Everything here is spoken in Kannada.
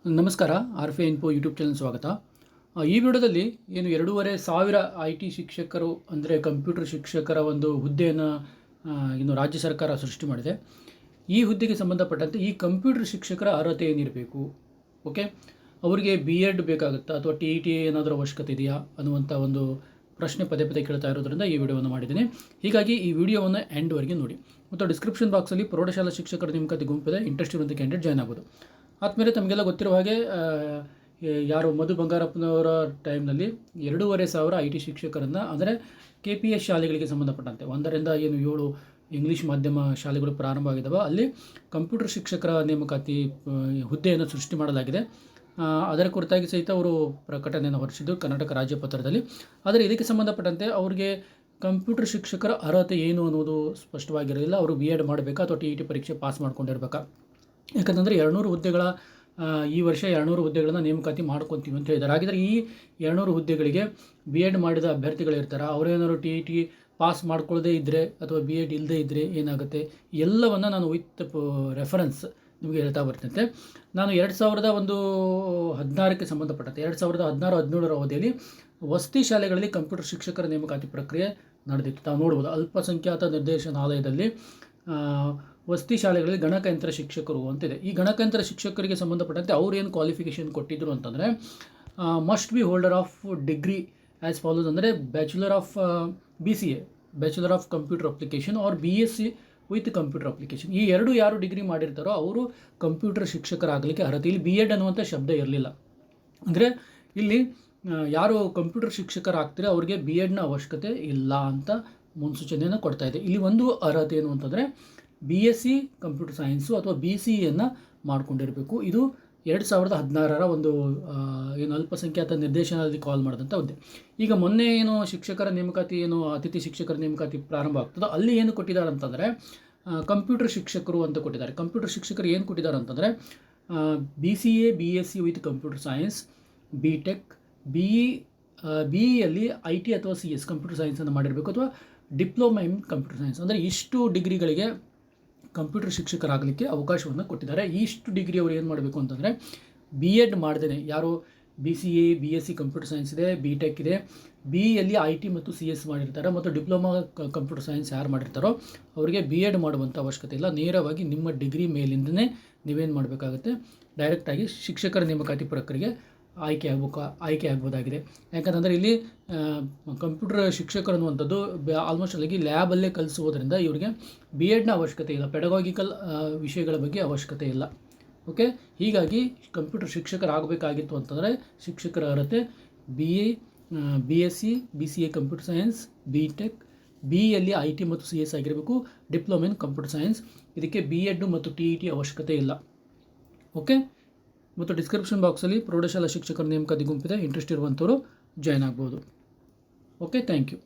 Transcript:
ನಮಸ್ಕಾರ. ಆರ್.ಎಫ್.ಎ ಇನ್ಫೋ ಯೂಟ್ಯೂಬ್ ಚಾನಲ್ ಸ್ವಾಗತ. ಈ ವಿಡಿಯೋದಲ್ಲಿ ಏನು 2,500 IT ಶಿಕ್ಷಕರು ಅಂದರೆ ಕಂಪ್ಯೂಟರ್ ಶಿಕ್ಷಕರ ಒಂದು ಹುದ್ದೆಯನ್ನು ಇನ್ನು ರಾಜ್ಯ ಸರ್ಕಾರ ಸೃಷ್ಟಿ ಮಾಡಿದೆ. ಈ ಹುದ್ದೆಗೆ ಸಂಬಂಧಪಟ್ಟಂತೆ ಈ ಕಂಪ್ಯೂಟರ್ ಶಿಕ್ಷಕರ ಅರ್ಹತೆ ಏನಿರಬೇಕು, ಓಕೆ, ಅವರಿಗೆ BEd ಬೇಕಾಗುತ್ತಾ ಅಥವಾ TET ಏನಾದರೂ ಅವಶ್ಯಕತೆ ಇದೆಯಾ ಅನ್ನುವಂಥ ಒಂದು ಪ್ರಶ್ನೆ ಪದೇ ಪದೇ ಕೇಳ್ತಾ ಇರೋದ್ರಿಂದ ಈ ವಿಡಿಯೋವನ್ನು ಮಾಡಿದ್ದೀನಿ. ಹೀಗಾಗಿ ಈ ವಿಡಿಯೋವನ್ನು ಎಂಡ್ವರೆಗೆ ನೋಡಿ. ಮತ್ತು ಡಿಸ್ಕ್ರಿಪ್ಷನ್ ಬಾಕ್ಸಲ್ಲಿ ಪ್ರೌಢಶಾಲಾ ಶಿಕ್ಷಕರ ನೇಮಕಾತಿ ಗುಂಪಿದೆ, ಇಂಟ್ರೆಸ್ಟ್ ಇರುವಂಥ ಕ್ಯಾಂಡಿಡೇಟ್ ಜಾಯ್ನ್ ಆಗ್ಬೋದು. ಆದಮೇಲೆ ತಮಗೆಲ್ಲ ಗೊತ್ತಿರುವ ಹಾಗೆ ಯಾರು ಮಧು ಬಂಗಾರಪ್ಪನವರ ಟೈಮ್ನಲ್ಲಿ 2,500 IT ಶಿಕ್ಷಕರನ್ನು ಅಂದರೆ KPS ಶಾಲೆಗಳಿಗೆ ಸಂಬಂಧಪಟ್ಟಂತೆ 1ರಿಂದ 7 ಇಂಗ್ಲೀಷ್ ಮಾಧ್ಯಮ ಶಾಲೆಗಳು ಪ್ರಾರಂಭ ಆಗಿದ್ದಾವೆ, ಅಲ್ಲಿ ಕಂಪ್ಯೂಟರ್ ಶಿಕ್ಷಕರ ನೇಮಕಾತಿ ಹುದ್ದೆಯನ್ನು ಸೃಷ್ಟಿ ಮಾಡಲಾಗಿದೆ. ಅದರ ಕುರಿತಾಗಿ ಸಹಿತ ಅವರು ಪ್ರಕಟಣೆಯನ್ನು ಹೊರಡಿಸಿದ್ದು ಕರ್ನಾಟಕ ರಾಜ್ಯಪತ್ರದಲ್ಲಿ. ಆದರೆ ಇದಕ್ಕೆ ಸಂಬಂಧಪಟ್ಟಂತೆ ಅವ್ರಿಗೆ ಕಂಪ್ಯೂಟರ್ ಶಿಕ್ಷಕರ ಅರ್ಹತೆ ಏನು ಅನ್ನೋದು ಸ್ಪಷ್ಟವಾಗಿರಲಿಲ್ಲ. ಅವರು BEd ಮಾಡಬೇಕಾ ಅಥವಾ TET ಪರೀಕ್ಷೆ ಪಾಸ್ ಮಾಡ್ಕೊಂಡಿರ್ಬೇಕಾ? ಯಾಕಂತಂದರೆ 200 ಹುದ್ದೆಗಳ ಈ ವರ್ಷ 200 ಹುದ್ದೆಗಳನ್ನು ನೇಮಕಾತಿ ಮಾಡ್ಕೊತೀವಿ ಅಂತ ಹೇಳಿದ್ದಾರೆ. ಹಾಗಿದ್ರೆ ಈ 200 ಹುದ್ದೆಗಳಿಗೆ BEd ಮಾಡಿದ ಅಭ್ಯರ್ಥಿಗಳಿರ್ತಾರೆ, ಅವರೇನಾದ್ರು TET ಪಾಸ್ ಮಾಡ್ಕೊಳ್ಳದೇ ಇದ್ದರೆ ಅಥವಾ BEd ಇಲ್ಲದೇ ಇದ್ದರೆ ಏನಾಗುತ್ತೆ, ಎಲ್ಲವನ್ನು ನಾನು ವಿತ್ ರೆಫರೆನ್ಸ್ ನಿಮಗೆ ಹೇಳ್ತಾ ಬರ್ತಂತೆ. ನಾನು 2016ಕ್ಕೆ ಸಂಬಂಧಪಟ್ಟಂತೆ 2016-17 ಅವಧಿಯಲ್ಲಿ ವಸತಿ ಶಾಲೆಗಳಲ್ಲಿ ಕಂಪ್ಯೂಟರ್ ಶಿಕ್ಷಕರ ನೇಮಕಾತಿ ಪ್ರಕ್ರಿಯೆ ನಡೆದಿತ್ತು. ತಾವು ನೋಡ್ಬೋದು, ಅಲ್ಪಸಂಖ್ಯಾತ ನಿರ್ದೇಶನಾಲಯದಲ್ಲಿ ವಸತಿ ಶಾಲೆಗಳಲ್ಲಿ ಗಣಕಯಂತ್ರ ಶಿಕ್ಷಕರು ಅಂತಿದೆ. ಈ ಗಣಕಯಂತ್ರ ಶಿಕ್ಷಕರಿಗೆ ಸಂಬಂಧಪಟ್ಟಂತೆ ಅವ್ರು ಏನು ಕ್ವಾಲಿಫಿಕೇಷನ್ ಕೊಟ್ಟಿದ್ದರು ಅಂತಂದರೆ, must be holder of degree as follows, ಅಂದರೆ bachelor of BCA bachelor of computer application or BSc with computer application. ಈ ಎರಡು ಯಾರು ಡಿಗ್ರಿ ಮಾಡಿರ್ತಾರೋ ಅವರು ಕಂಪ್ಯೂಟರ್ ಶಿಕ್ಷಕರಾಗಲಿಕ್ಕೆ ಅರ್ಹತೆ. ಇಲ್ಲಿ BEd ಅನ್ನುವಂಥ ಶಬ್ದ ಇರಲಿಲ್ಲ. ಅಂದರೆ ಇಲ್ಲಿ ಯಾರು ಕಂಪ್ಯೂಟರ್ ಶಿಕ್ಷಕರಾಗ್ತೀರೋ ಅವ್ರಿಗೆ BEdನ ಅವಶ್ಯಕತೆ ಇಲ್ಲ ಅಂತ ಮುನ್ಸೂಚನೆಯನ್ನು ಕೊಡ್ತಾ ಇದೆ. ಇಲ್ಲಿ ಒಂದು ಅರ್ಹತೆ ಏನು ಅಂತಂದರೆ BSc ಕಂಪ್ಯೂಟರ್ ಸೈನ್ಸು ಅಥವಾ BCAಯನ್ನು ಮಾಡ್ಕೊಂಡಿರಬೇಕು. ಇದು 2016ರ ಒಂದು ಏನು ಅಲ್ಪಸಂಖ್ಯಾತ ನಿರ್ದೇಶನದಲ್ಲಿ ಕಾಲ್ ಮಾಡಿದಂಥ ಹುದ್ದೆ. ಈಗ ಮೊನ್ನೆ ಏನು ಶಿಕ್ಷಕರ ನೇಮಕಾತಿ ಏನು ಅತಿಥಿ ಶಿಕ್ಷಕರ ನೇಮಕಾತಿ ಪ್ರಾರಂಭ ಆಗ್ತದೋ ಅಲ್ಲಿ ಏನು ಕೊಟ್ಟಿದ್ದಾರೆ ಅಂತಂದರೆ ಕಂಪ್ಯೂಟರ್ ಶಿಕ್ಷಕರು ಅಂತ ಕೊಟ್ಟಿದ್ದಾರೆ. ಕಂಪ್ಯೂಟರ್ ಶಿಕ್ಷಕರು ಏನು ಕೊಟ್ಟಿದ್ದಾರೆ ಅಂತಂದರೆ BCA BSc with computer science, BTech, BEಯಲ್ಲಿ IT ಅಥವಾ CS ಕಂಪ್ಯೂಟರ್ ಸೈನ್ಸನ್ನು ಮಾಡಿರಬೇಕು, ಅಥವಾ ಡಿಪ್ಲೊಮಾ ಇನ್ ಕಂಪ್ಯೂಟರ್ ಸೈನ್ಸ್. ಅಂದರೆ ಇಷ್ಟು ಡಿಗ್ರಿಗಳಿಗೆ ಕಂಪ್ಯೂಟರ್ ಶಿಕ್ಷಕರಾಗಲಿಕ್ಕೆ ಅವಕಾಶವನ್ನು ಕೊಟ್ಟಿದ್ದಾರೆ. ಇಷ್ಟು ಡಿಗ್ರಿ ಅವರು ಏನು ಮಾಡಬೇಕು ಅಂತಂದರೆ BEd ಮಾಡ್ದೇ, ಯಾರು BCA BSc ಕಂಪ್ಯೂಟರ್ ಸೈನ್ಸ್ ಇದೆ, BTech ಇದೆ, BEಯಲ್ಲಿ IT ಮತ್ತು CS ಮಾಡಿರ್ತಾರೆ, ಮತ್ತು ಡಿಪ್ಲೊಮಾ ಕಂಪ್ಯೂಟರ್ ಸೈನ್ಸ್ ಯಾರು ಮಾಡಿರ್ತಾರೋ ಅವರಿಗೆ BEd ಮಾಡುವಂಥ ಅವಶ್ಯಕತೆ ಇಲ್ಲ. ನೇರವಾಗಿ ನಿಮ್ಮ ಡಿಗ್ರಿ ಮೇಲಿಂದನೇ ನೀವೇನು ಮಾಡಬೇಕಾಗುತ್ತೆ, ಡೈರೆಕ್ಟಾಗಿ ಶಿಕ್ಷಕರ ನೇಮಕಾತಿ ಪ್ರಕ್ರಿಯೆಗೆ ಆಯ್ಕೆ ಆಗ್ಬೋದಾಗಿದೆ. ಯಾಕಂತಂದರೆ ಇಲ್ಲಿ ಕಂಪ್ಯೂಟರ್ ಶಿಕ್ಷಕರು ಅನ್ನುವಂಥದ್ದು ಆಲ್ಮೋಸ್ಟ್ ಅಲ್ಲಿಗೆ ಲ್ಯಾಬಲ್ಲೇ ಕಲಿಸೋದ್ರಿಂದ ಇವರಿಗೆ BEdನ ಅವಶ್ಯಕತೆ ಇಲ್ಲ, ಪೆಡಗಾಗಿಕಲ್ ವಿಷಯಗಳ ಬಗ್ಗೆ ಅವಶ್ಯಕತೆ ಇಲ್ಲ. ಓಕೆ, ಹೀಗಾಗಿ ಕಂಪ್ಯೂಟರ್ ಶಿಕ್ಷಕರಾಗಬೇಕಾಗಿತ್ತು ಅಂತಂದರೆ ಶಿಕ್ಷಕರ ಅರ್ಹತೆ BSc BCA computer science, BTech, BEಯಲ್ಲಿ IT ಮತ್ತು CS ಆಗಿರಬೇಕು, ಡಿಪ್ಲೊಮಾ ಇನ್ ಕಂಪ್ಯೂಟರ್ ಸೈನ್ಸ್. ಇದಕ್ಕೆ BEd ಮತ್ತು TET ಅವಶ್ಯಕತೆ ಇಲ್ಲ. ಓಕೆ, ಮತ್ತು ಡಿಸ್ಕ್ರಿಪ್ಷನ್ ಬಾಕ್ಸಲ್ಲಿ ಪ್ರೌಢಶಾಲಾ ಶಿಕ್ಷಕರ ನೇಮಕಾತಿ ಗುಂಪಿದೆ, ಇಂಟ್ರೆಸ್ಟ್ ಇರುವಂಥವರು ಜಾಯ್ನ್ ಆಗ್ಬೋದು. Okay, thank you.